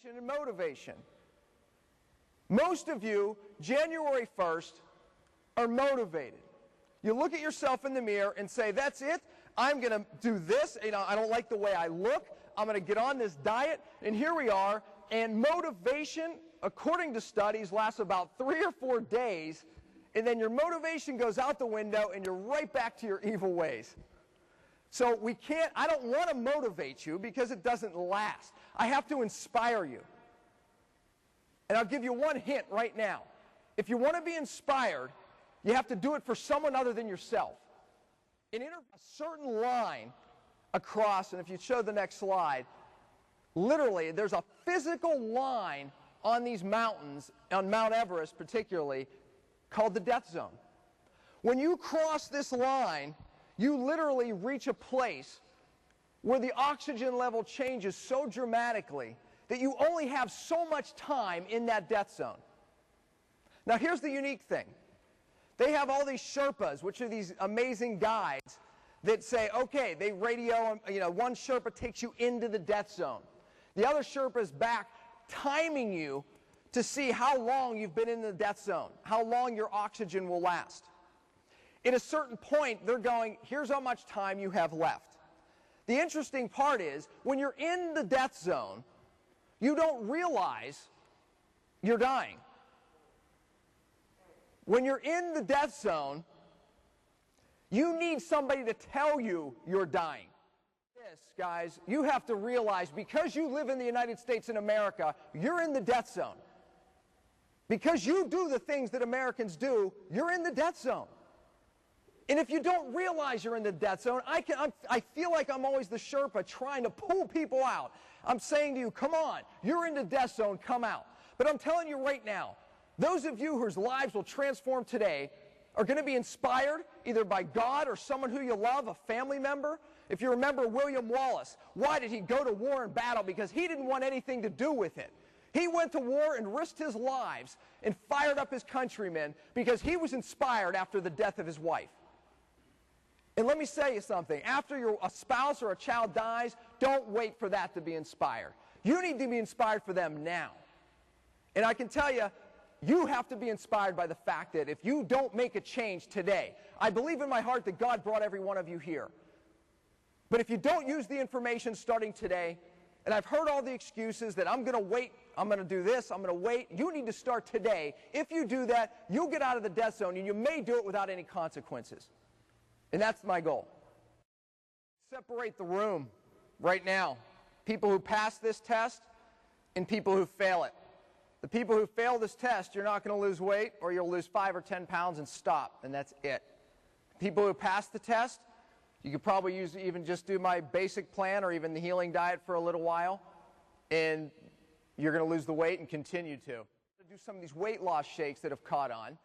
And motivation. Most of you, January 1st, are motivated. You look at yourself in the mirror and say, that's it, I'm going to do this, I don't like the way I look, I'm going to get on this diet, and here we are, and motivation, according to studies, lasts about 3 or 4 days, and then your motivation goes out the window and you're right back to your evil ways. So I don't want to motivate you because it doesn't last. I have to inspire you. And I'll give you one hint right now. If you want to be inspired, you have to do it for someone other than yourself. A certain line across, and if you show the next slide, literally there's a physical line on these mountains, on Mount Everest particularly, called the death zone. When you cross this line, you literally reach a place where the oxygen level changes so dramatically that you only have so much time in that death zone. Now here's the unique thing. They have all these Sherpas, which are these amazing guides that say, okay, they radio, one Sherpa takes you into the death zone. The other Sherpa is back timing you to see how long you've been in the death zone, how long your oxygen will last. At a certain point, they're going, here's how much time you have left. The interesting part is, when you're in the death zone, you don't realize you're dying. When you're in the death zone, you need somebody to tell you you're dying. This, guys, you have to realize, because you live in the United States and America, you're in the death zone. Because you do the things that Americans do, you're in the death zone. And if you don't realize you're in the death zone, I feel like I'm always the Sherpa trying to pull people out. I'm saying to you, come on, you're in the death zone, come out. But I'm telling you right now, those of you whose lives will transform today are going to be inspired either by God or someone who you love, a family member. If you remember William Wallace, why did he go to war and battle? Because he didn't want anything to do with it. He went to war and risked his lives and fired up his countrymen because he was inspired after the death of his wife. And let me say you something. After a spouse or a child dies, don't wait for that to be inspired. You need to be inspired for them now. And I can tell you, you have to be inspired by the fact that if you don't make a change today, I believe in my heart that God brought every one of you here. But if you don't use the information starting today, and I've heard all the excuses that I'm going to wait, I'm going to do this, I'm going to wait. You need to start today. If you do that, you'll get out of the death zone, and you may do it without any consequences. And that's my goal. Separate the room right now. People who pass this test and people who fail it. The people who fail this test, you're not going to lose weight, or you'll lose 5 or 10 pounds and stop, and that's it. People who pass the test, you could probably even just do my basic plan or even the healing diet for a little while, and you're going to lose the weight and continue to. Do some of these weight loss shakes that have caught on.